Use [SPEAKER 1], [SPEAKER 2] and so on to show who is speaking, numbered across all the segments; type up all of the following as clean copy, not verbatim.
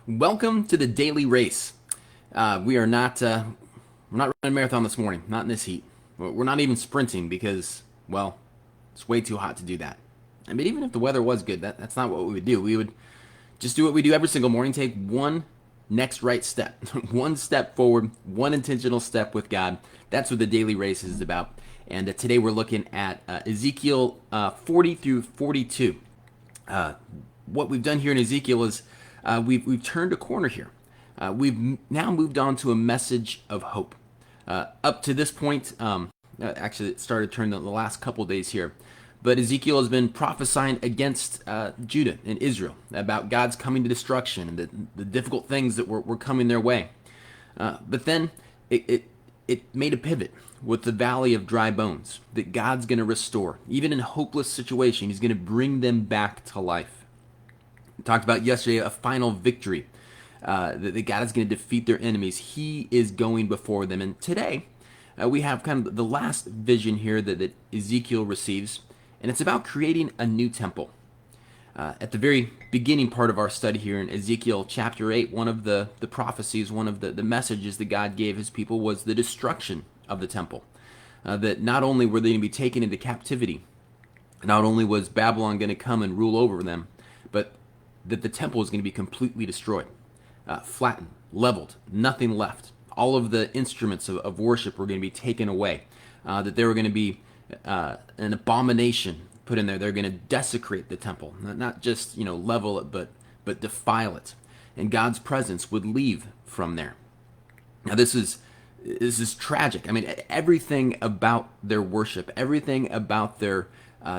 [SPEAKER 1] Welcome to the daily race. We're not running a marathon this morning, not in this heat. We're not even sprinting because, well, it's way too hot to do that. I mean, even if the weather was good, that's not what we would do. We would just do what we do every single morning, take one next right step, one step forward, one intentional step with God. That's what the daily race is about. And today we're looking at Ezekiel 40 through 42. What we've done here in Ezekiel is we've turned a corner here. We've now moved on to a message of hope. Up to this point, actually, it started turning the last couple of days here. But Ezekiel has been prophesying against Judah and Israel about God's coming to destruction and the difficult things that were coming their way. But then it made a pivot with the valley of dry bones that God's going to restore. Even in a hopeless situation, he's going to bring them back to life. We talked about yesterday a final victory, that God is going to defeat their enemies. He is going before them. And today, we have kind of the last vision here that Ezekiel receives, and it's about creating a new temple. At the very beginning part of our study here in Ezekiel chapter 8, one of the prophecies, one of the messages that God gave his people was the destruction of the temple. That not only were they going to be taken into captivity, not only was Babylon going to come and rule over them, but that the temple was going to be completely destroyed, flattened, leveled, nothing left. All of the instruments of worship were going to be taken away, that there were going to be an abomination put in there. They're going to desecrate the temple, not just level it, but defile it, and God's presence would leave from there. Now this is tragic. I mean, everything about their worship, everything about their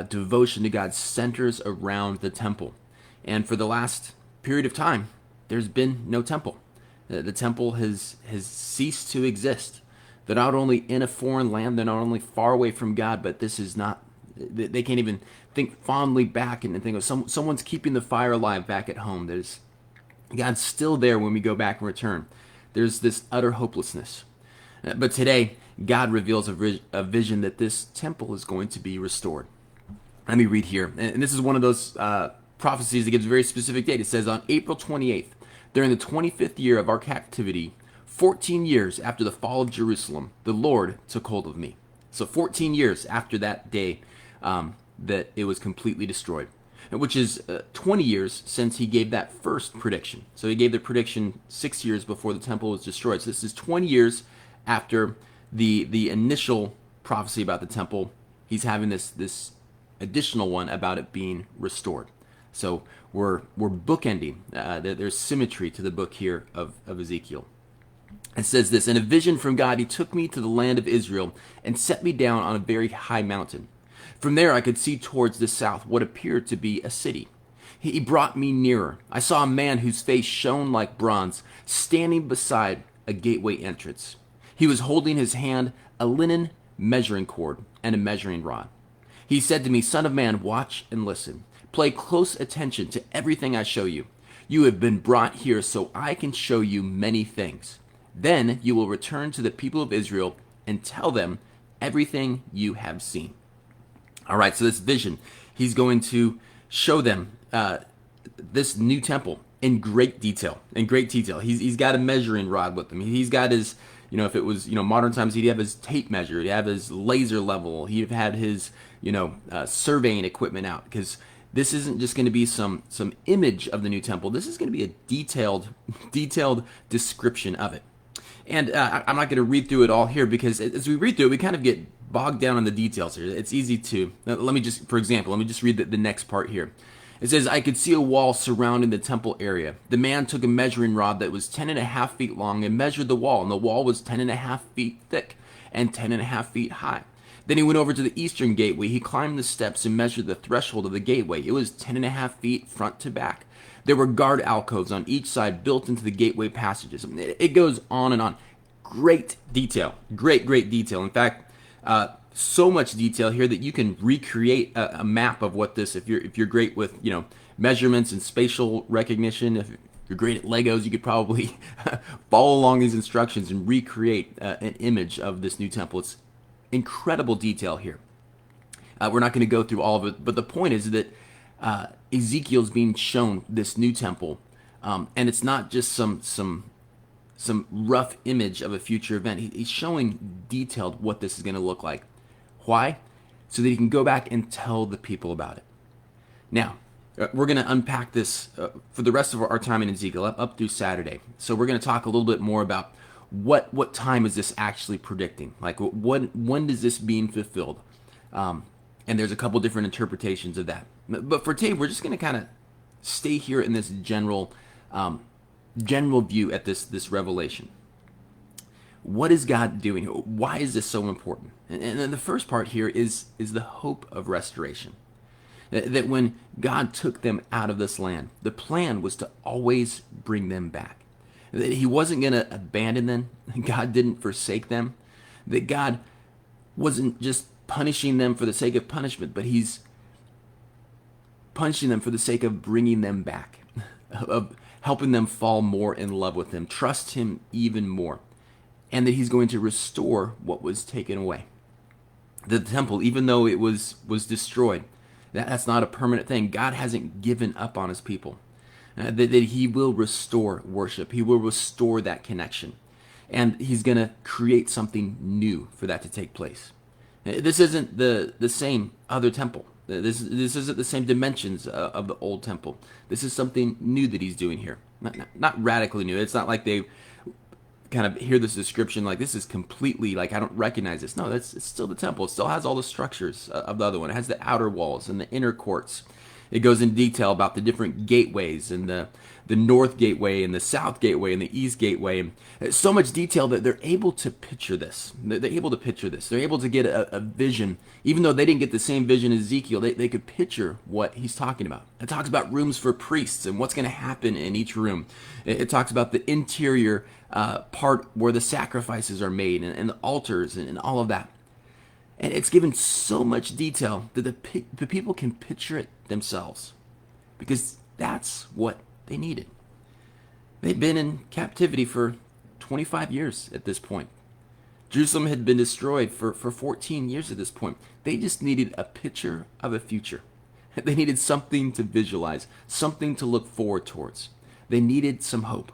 [SPEAKER 1] devotion to God centers around the temple. And for the last period of time, there's been no temple. The temple has ceased to exist. They're not only in a foreign land, they're not only far away from God, but this is not, they can't even think fondly back and think of someone's keeping the fire alive back at home. God's still there when we go back and return. There's this utter hopelessness. But today, God reveals a vision that this temple is going to be restored. Let me read here. And this is one of those prophecies that gives a very specific date. It says, on April 28th, during the 25th year of our captivity, 14 years after the fall of Jerusalem, the Lord took hold of me. So 14 years after that day that it was completely destroyed, which is 20 years since he gave that first prediction. So he gave the prediction 6 years before the temple was destroyed. So this is 20 years after the initial prophecy about the temple. He's having this additional one about it being restored. So we're bookending. There's symmetry to the book here of Ezekiel. It says this, in a vision from God, he took me to the land of Israel and set me down on a very high mountain. From there I could see towards the south what appeared to be a city. He brought me nearer. I saw a man whose face shone like bronze, standing beside a gateway entrance. He was holding in his hand a linen measuring cord and a measuring rod. He said to me, Son of man, watch and listen. Pay close attention to everything I show you. You have been brought here so I can show you many things. Then you will return to the people of Israel and tell them everything you have seen. All right, so this vision, he's going to show them this new temple in great detail. He's got a measuring rod with him. He's got his, if it was, modern times, he'd have his tape measure. He'd have his laser level. He'd have had his, surveying equipment out, because this isn't just going to be some image of the new temple. This is going to be a detailed description of it. And I'm not going to read through it all here, because as we read through it, we kind of get bogged down in the details here. It's easy to, for example, let me just read the next part here. It says, I could see a wall surrounding the temple area. The man took a measuring rod that was 10.5 feet long and measured the wall, and the wall was 10.5 feet thick and 10.5 feet high. Then he went over to the eastern gateway. He climbed the steps and measured the threshold of the gateway. It was 10.5 feet front to back. There were guard alcoves on each side built into the gateway passages. It goes on and on. Great detail. Great detail. In fact, so much detail here that you can recreate a map of what this, if you're great with, measurements and spatial recognition, if you're great at Legos, you could probably follow along these instructions and recreate an image of this new temple. It's incredible detail here. We're not going to go through all of it, but the point is that Ezekiel's being shown this new temple And it's not just some rough image of a future event. He's showing detailed what this is going to look like. Why? So that he can go back and tell the people about it. Now, we're going to unpack this for the rest of our time in Ezekiel up through Saturday. So we're going to talk a little bit more about what time is this actually predicting? Like when does this being fulfilled? And there's a couple different interpretations of that. But for today, we're just going to kind of stay here in this general view at this revelation. What is God doing? Why is this so important? And then the first part here is the hope of restoration. That when God took them out of this land, the plan was to always bring them back. That he wasn't going to abandon them. God didn't forsake them. That God wasn't just punishing them for the sake of punishment, but he's punishing them for the sake of bringing them back, of helping them fall more in love with him, trust him even more, and that he's going to restore what was taken away. The temple, even though it was destroyed, that's not a permanent thing. God hasn't given up on his people. That he will restore worship. He will restore that connection. And he's going to create something new for that to take place. This isn't the same other temple. This isn't the same dimensions of the old temple. This is something new that he's doing here. Not radically new. It's not like they kind of hear this description like this is completely like I don't recognize this. No, it's still the temple. It still has all the structures of the other one. It has the outer walls and the inner courts. It goes in detail about the different gateways and the north gateway and the south gateway and the east gateway. And so much detail that they're able to picture this. They're able to picture this. They're able to get a vision. Even though they didn't get the same vision as Ezekiel, they could picture what he's talking about. It talks about rooms for priests and what's going to happen in each room. It talks about the interior part where the sacrifices are made and the altars and all of that. And it's given so much detail that the people can picture it themselves because that's what they needed. They'd been in captivity for 25 years at this point. Jerusalem had been destroyed for 14 years at this point. They just needed a picture of a future. They needed something to visualize, something to look forward towards. They needed some hope.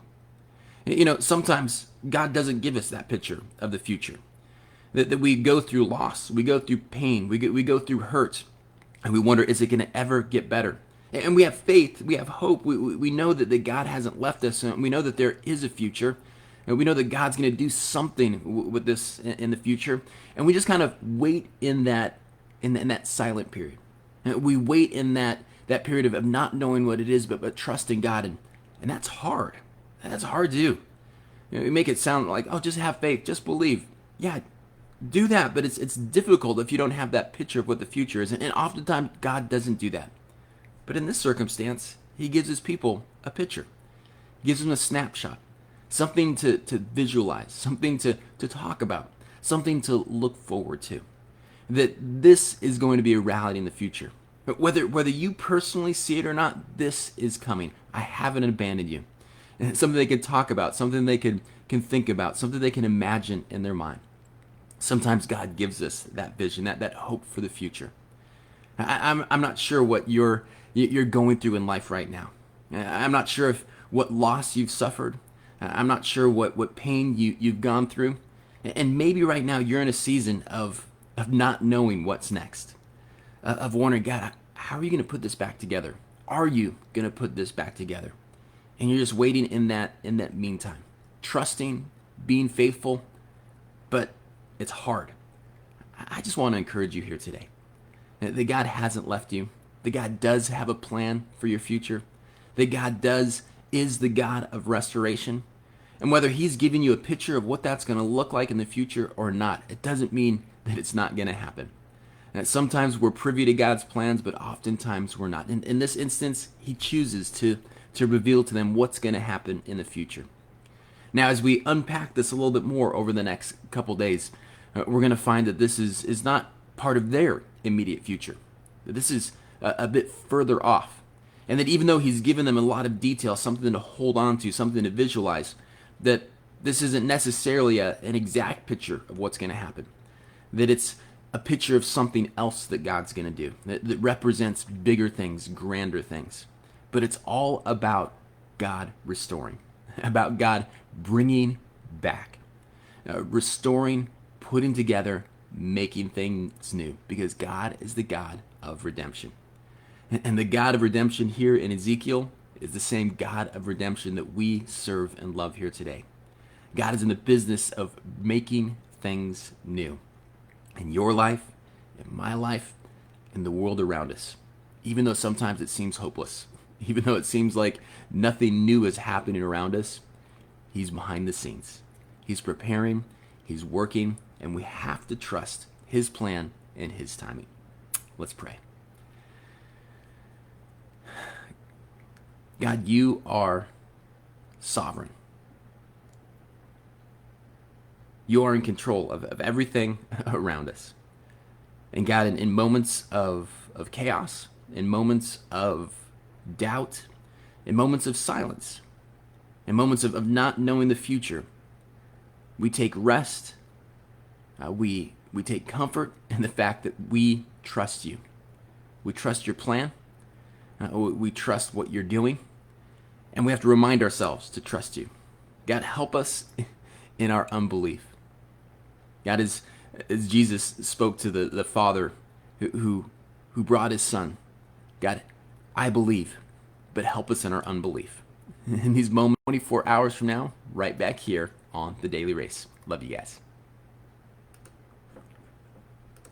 [SPEAKER 1] You know, sometimes God doesn't give us that picture of the future. That we go through loss, we go through pain, we go through hurt, and we wonder, is it going to ever get better? And we have faith, we have hope, we know that God hasn't left us, and we know that there is a future, and we know that God's going to do something with this in the future, and we just kind of wait in that silent period. And we wait in that period of not knowing what it is, but trusting God, and that's hard. That's hard to do. You know, we make it sound like, oh, just have faith, just believe. Yeah, do that, but it's difficult if you don't have that picture of what the future is, and oftentimes God doesn't do that. But in this circumstance, he gives his people a picture. He gives them a snapshot, something to visualize, something to talk about, something to look forward to. That this is going to be a reality in the future. But whether you personally see it or not, this is coming. I haven't abandoned you. And it's something they can talk about, something they can think about, something they can imagine in their mind. Sometimes God gives us that vision, that hope for the future. I'm not sure what you're going through in life right now. I'm not sure if what loss you've suffered. I'm not sure what pain you've gone through. And maybe right now you're in a season of not knowing what's next. Of wondering, God, how are you going to put this back together? Are you going to put this back together? And you're just waiting in that meantime. Trusting, being faithful, but it's hard. I just want to encourage you here today that God hasn't left you, that God does have a plan for your future, that God is the God of restoration. And whether he's giving you a picture of what that's going to look like in the future or not, it doesn't mean that it's not going to happen. And sometimes we're privy to God's plans, but oftentimes we're not. In this instance, he chooses to reveal to them what's going to happen in the future. Now, as we unpack this a little bit more over the next couple days, we're going to find that this is not part of their immediate future. That this is a bit further off. And that even though he's given them a lot of detail, something to hold on to, something to visualize, that this isn't necessarily an exact picture of what's going to happen. That it's a picture of something else that God's going to do, that represents bigger things, grander things. But it's all about God restoring, about God bringing back, restoring, putting together, making things new, because God is the God of redemption. And the God of redemption here in Ezekiel is the same God of redemption that we serve and love here today. God is in the business of making things new in your life, in my life, in the world around us. Even though sometimes it seems hopeless, even though it seems like nothing new is happening around us, He's behind the scenes. He's preparing, He's working, and we have to trust His plan and His timing. Let's pray. God, you are sovereign. You are in control of everything around us. And God, in moments of chaos, in moments of doubt, in moments of silence, in moments of not knowing the future, we take rest. We take comfort in the fact that we trust you. We trust your plan. We trust what you're doing. And we have to remind ourselves to trust you. God, help us in our unbelief. God, as Jesus spoke to the Father who brought his Son, God, I believe, but help us in our unbelief. In these moments, 24 hours from now, right back here on The Daily Race. Love you guys.